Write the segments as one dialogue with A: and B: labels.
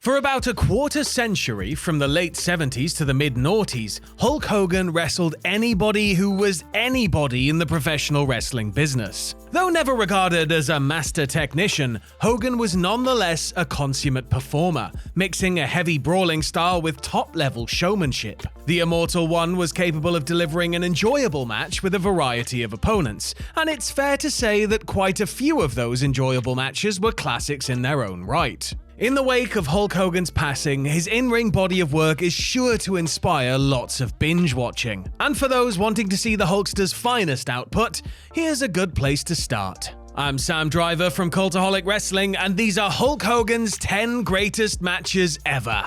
A: For about a quarter century, from the late 70s to the mid-noughties, Hulk Hogan wrestled anybody who was anybody in the professional wrestling business. Though never regarded as a master technician, Hogan was nonetheless a consummate performer, mixing a heavy brawling style with top-level showmanship. The Immortal One was capable of delivering an enjoyable match with a variety of opponents, and it's fair to say that quite a few of those enjoyable matches were classics in their own right. In the wake of Hulk Hogan's passing, his in-ring body of work is sure to inspire lots of binge-watching. And for those wanting to see the Hulkster's finest output, here's a good place to start. I'm Sam Driver from Cultaholic Wrestling, and these are Hulk Hogan's 10 greatest matches ever.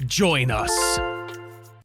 A: Join us.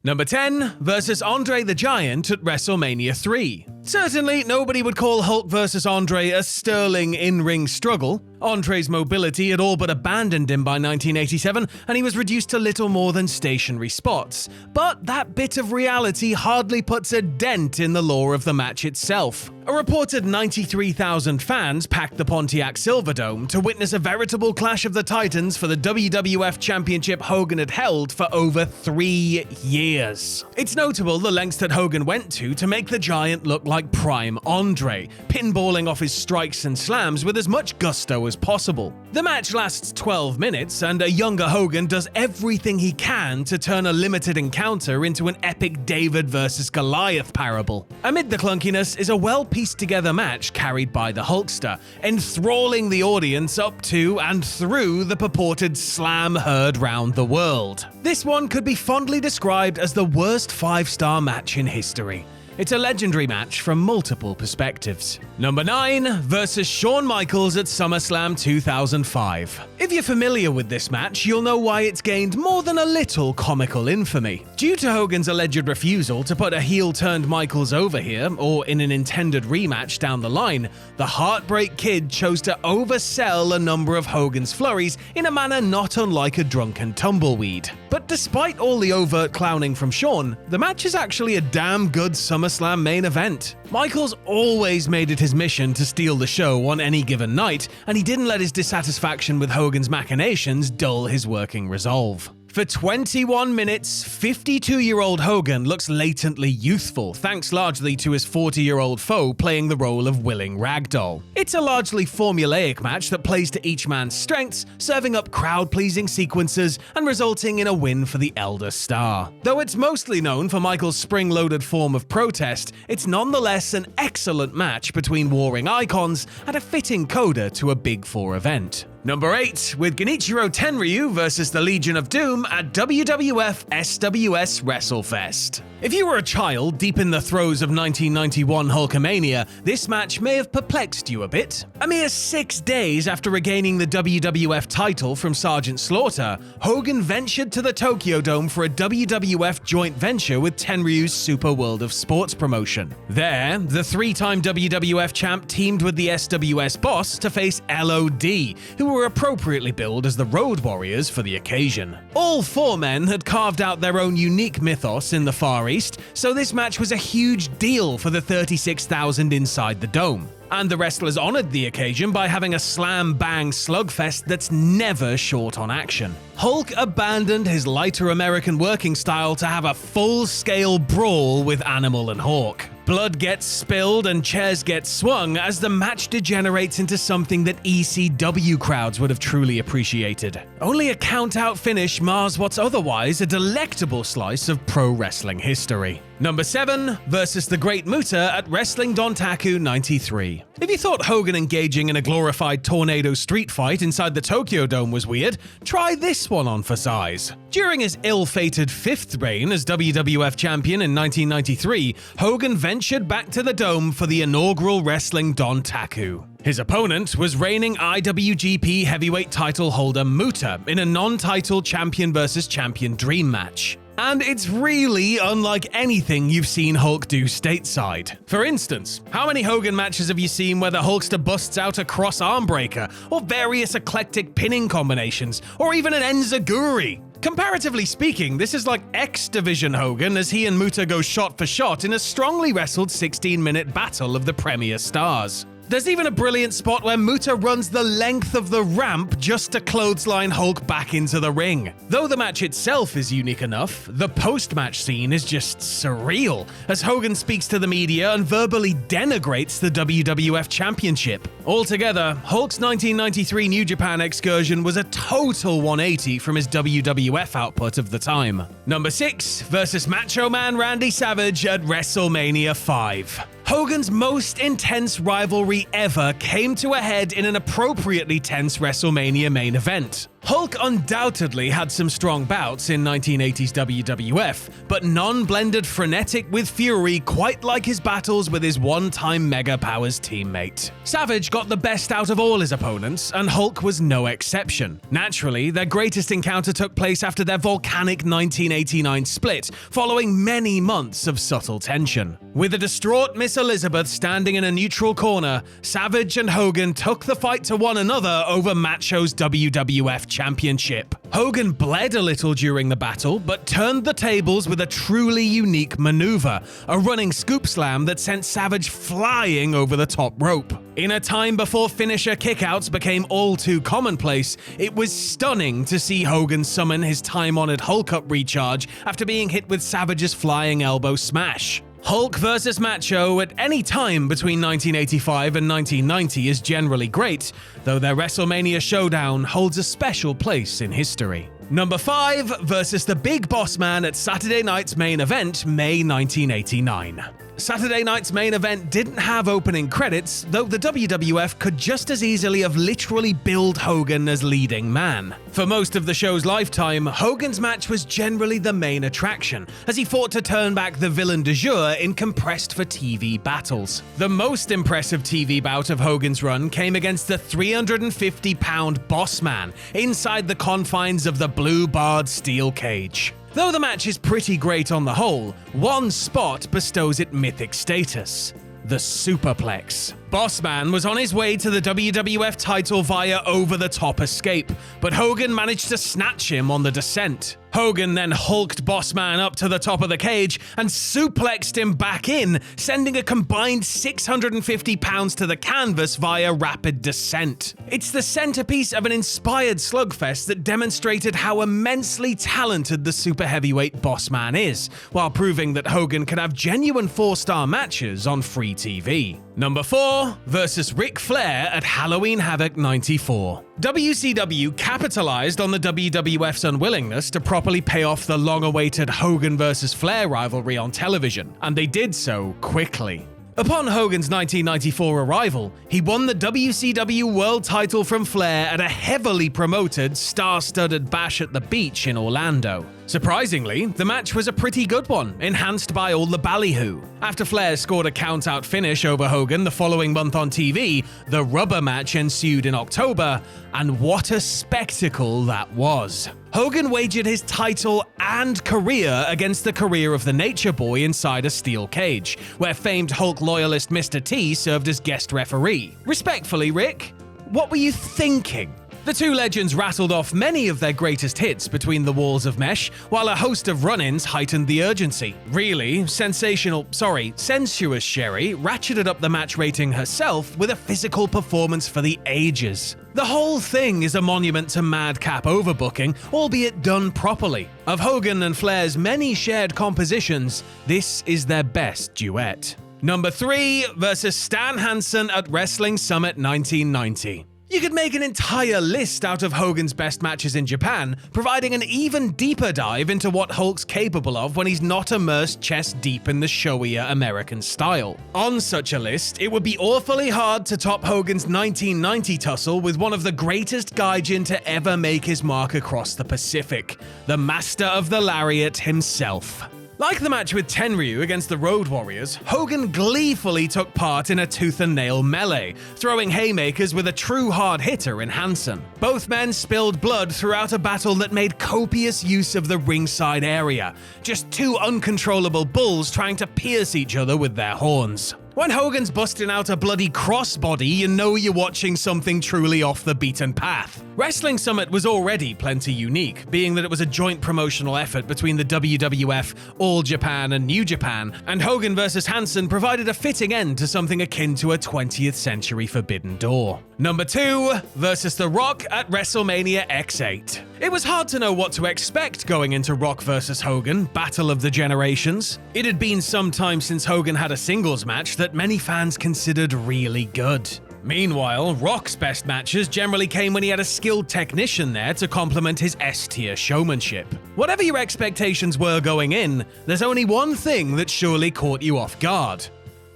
A: Number 10, versus Andre the Giant at WrestleMania 3. Certainly, nobody would call Hulk vs. Andre a sterling in-ring struggle. Andre's mobility had all but abandoned him by 1987, and he was reduced to little more than stationary spots. But that bit of reality hardly puts a dent in the lore of the match itself. A reported 93,000 fans packed the Pontiac Silverdome to witness a veritable clash of the titans for the WWF Championship Hogan had held for over 3 years. It's notable the lengths that Hogan went to make the Giant look like prime Andre, pinballing off his strikes and slams with as much gusto as possible. The match lasts 12 minutes, and a younger Hogan does everything he can to turn a limited encounter into an epic David versus Goliath parable. Amid the clunkiness is a well-pieced-together match carried by the Hulkster, enthralling the audience up to and through the purported slam heard round the world. This one could be fondly described as the worst 5-star match in history. It's a legendary match from multiple perspectives. Number 9, versus Shawn Michaels at SummerSlam 2005. If you're familiar with this match, you'll know why it's gained more than a little comical infamy. Due to Hogan's alleged refusal to put a heel-turned Michaels over here, or in an intended rematch down the line, the Heartbreak Kid chose to oversell a number of Hogan's flurries in a manner not unlike a drunken tumbleweed. But despite all the overt clowning from Shawn, the match is actually a damn good SummerSlam main event. Michaels always made it his mission to steal the show on any given night, and he didn't let his dissatisfaction with Hogan's machinations dull his working resolve. For 21 minutes, 52-year-old Hogan looks latently youthful, thanks largely to his 40-year-old foe playing the role of willing ragdoll. It's a largely formulaic match that plays to each man's strengths, serving up crowd-pleasing sequences and resulting in a win for the elder star. Though it's mostly known for Michaels' spring-loaded form of protest, it's nonetheless an excellent match between warring icons and a fitting coda to a Big Four event. Number 8, with Genichiro Tenryu versus the Legion of Doom at WWF SWS WrestleFest. If you were a child deep in the throes of 1991 Hulkamania, this match may have perplexed you a bit. A mere 6 days after regaining the WWF title from Sergeant Slaughter, Hogan ventured to the Tokyo Dome for a WWF joint venture with Tenryu's Super World of Sports promotion. There, the 3-time WWF champ teamed with the SWS boss to face LOD, who were appropriately billed as the Road Warriors for the occasion. All 4 men had carved out their own unique mythos in the Far East, so this match was a huge deal for the 36,000 inside the dome. And the wrestlers honored the occasion by having a slam-bang slugfest that's never short on action. Hulk abandoned his lighter American working style to have a full-scale brawl with Animal and Hawk. Blood gets spilled and chairs get swung as the match degenerates into something that ECW crowds would have truly appreciated. Only a count-out finish mars what's otherwise a delectable slice of pro wrestling history. Number 7, versus the Great Muta at Wrestling Dontaku 93. If you thought Hogan engaging in a glorified tornado street fight inside the Tokyo Dome was weird, try this one on for size. During his ill-fated 5th reign as WWF champion in 1993, Hogan ventured back to the Dome for the inaugural Wrestling Dontaku. His opponent was reigning IWGP heavyweight title holder Muta in a non-title champion versus champion dream match. And it's really unlike anything you've seen Hulk do stateside. For instance, how many Hogan matches have you seen where the Hulkster busts out a cross arm breaker, or various eclectic pinning combinations, or even an enziguri? Comparatively speaking, this is like X Division Hogan as he and Muta go shot for shot in a strongly wrestled 16-minute battle of the Premier Stars. There's even a brilliant spot where Muta runs the length of the ramp just to clothesline Hulk back into the ring. Though the match itself is unique enough, the post-match scene is just surreal, as Hogan speaks to the media and verbally denigrates the WWF Championship. Altogether, Hulk's 1993 New Japan excursion was a total 180 from his WWF output of the time. Number 6, versus Macho Man Randy Savage at WrestleMania 5. Hogan's most intense rivalry ever came to a head in an appropriately tense WrestleMania main event. Hulk undoubtedly had some strong bouts in 1980s WWF, but none blended frenetic with fury quite like his battles with his one-time Mega Powers teammate. Savage got the best out of all his opponents, and Hulk was no exception. Naturally, their greatest encounter took place after their volcanic 1989 split, following many months of subtle tension. With a distraught Miss Elizabeth standing in a neutral corner, Savage and Hogan took the fight to one another over Macho's WWF Championship. Hogan bled a little during the battle, but turned the tables with a truly unique maneuver, a running scoop slam that sent Savage flying over the top rope. In a time before finisher kickouts became all too commonplace, it was stunning to see Hogan summon his time-honored Hulk Up recharge after being hit with Savage's flying elbow smash. Hulk vs. Macho at any time between 1985 and 1990 is generally great, though their WrestleMania showdown holds a special place in history. Number 5, versus the Big Boss Man at Saturday Night's Main Event, May 1989. Saturday Night's Main Event didn't have opening credits, though the WWF could just as easily have literally billed Hogan as leading man. For most of the show's lifetime, Hogan's match was generally the main attraction, as he fought to turn back the villain du jour in compressed-for-TV battles. The most impressive TV bout of Hogan's run came against the 350-pound Boss Man inside the confines of the blue-barred steel cage. Though the match is pretty great on the whole, one spot bestows it mythic status: the superplex. Boss Man was on his way to the WWF title via over-the-top escape, but Hogan managed to snatch him on the descent. Hogan then hulked Boss Man up to the top of the cage and suplexed him back in, sending a combined 650 pounds to the canvas via rapid descent. It's the centerpiece of an inspired slugfest that demonstrated how immensely talented the super heavyweight Boss Man is, while proving that Hogan could have genuine 4-star matches on free TV. Number 4, versus Ric Flair at Halloween Havoc 94. WCW capitalized on the WWF's unwillingness to properly pay off the long-awaited Hogan vs. Flair rivalry on television, and they did so quickly. Upon Hogan's 1994 arrival, he won the WCW World title from Flair at a heavily promoted, star-studded bash at the beach in Orlando. Surprisingly, the match was a pretty good one, enhanced by all the ballyhoo. After Flair scored a count-out finish over Hogan the following month on TV, the rubber match ensued in October, and what a spectacle that was. Hogan wagered his title and career against the career of the Nature Boy inside a steel cage, where famed Hulk loyalist Mr. T served as guest referee. Respectfully, Rick, what were you thinking? The two legends rattled off many of their greatest hits between the walls of mesh, while a host of run-ins heightened the urgency. Really, sensuous Sherry ratcheted up the match rating herself with a physical performance for the ages. The whole thing is a monument to madcap overbooking, albeit done properly. Of Hogan and Flair's many shared compositions, this is their best duet. Number 3, versus Stan Hansen at Wrestling Summit 1990. You could make an entire list out of Hogan's best matches in Japan, providing an even deeper dive into what Hulk's capable of when he's not immersed chest deep in the showier American style. On such a list, it would be awfully hard to top Hogan's 1990 tussle with one of the greatest gaijin to ever make his mark across the Pacific, the master of the lariat himself. Like the match with Tenryu against the Road Warriors, Hogan gleefully took part in a tooth-and-nail melee, throwing haymakers with a true hard hitter in Hansen. Both men spilled blood throughout a battle that made copious use of the ringside area, just two uncontrollable bulls trying to pierce each other with their horns. When Hogan's busting out a bloody crossbody, you know you're watching something truly off the beaten path. Wrestling Summit was already plenty unique, being that it was a joint promotional effort between the WWF, All Japan, and New Japan, and Hogan vs. Hansen provided a fitting end to something akin to a 20th century Forbidden Door. Number 2, versus The Rock at WrestleMania X8. It was hard to know what to expect going into Rock vs. Hogan, Battle of the Generations. It had been some time since Hogan had a singles match that many fans considered really good. Meanwhile, Rock's best matches generally came when he had a skilled technician there to complement his S-tier showmanship. Whatever your expectations were going in, there's only one thing that surely caught you off guard: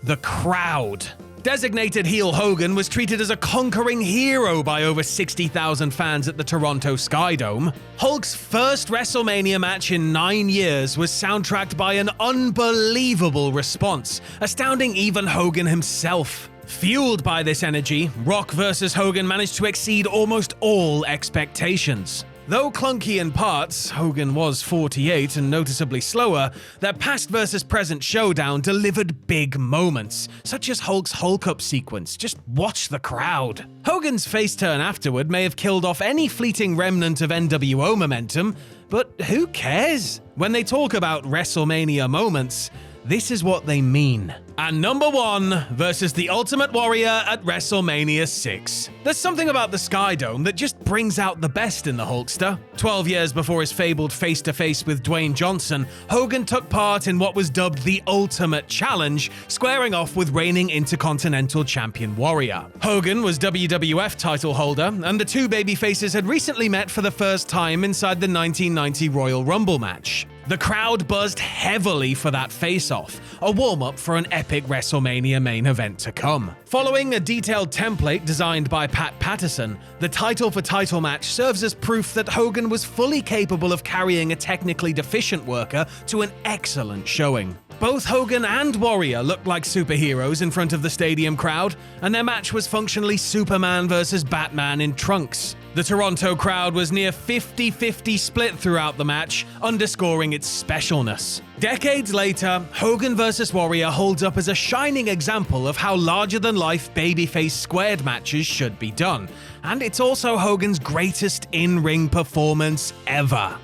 A: the crowd. Designated heel Hogan was treated as a conquering hero by over 60,000 fans at the Toronto Skydome. Hulk's first WrestleMania match in 9 years was soundtracked by an unbelievable response, astounding even Hogan himself. Fueled by this energy, Rock vs. Hogan managed to exceed almost all expectations. Though clunky in parts, Hogan was 48 and noticeably slower, their past versus present showdown delivered big moments, such as Hulk's Hulk-up sequence. Just watch the crowd. Hogan's face turn afterward may have killed off any fleeting remnant of NWO momentum, but who cares? When they talk about WrestleMania moments, this is what they mean. And number 1, versus the Ultimate Warrior at WrestleMania 6. There's something about the Skydome that just brings out the best in the Hulkster. 12 years before his fabled face-to-face with Dwayne Johnson, Hogan took part in what was dubbed the Ultimate Challenge, squaring off with reigning Intercontinental Champion Warrior. Hogan was WWF title holder, and the two babyfaces had recently met for the first time inside the 1990 Royal Rumble match. The crowd buzzed heavily for that face-off, a warm-up for an epic WrestleMania main event to come. Following a detailed template designed by Pat Patterson, the title-for-title match serves as proof that Hogan was fully capable of carrying a technically deficient worker to an excellent showing. Both Hogan and Warrior looked like superheroes in front of the stadium crowd, and their match was functionally Superman versus Batman in trunks. The Toronto crowd was near 50-50 split throughout the match, underscoring its specialness. Decades later, Hogan vs. Warrior holds up as a shining example of how larger-than-life babyface squared matches should be done, and it's also Hogan's greatest in-ring performance ever.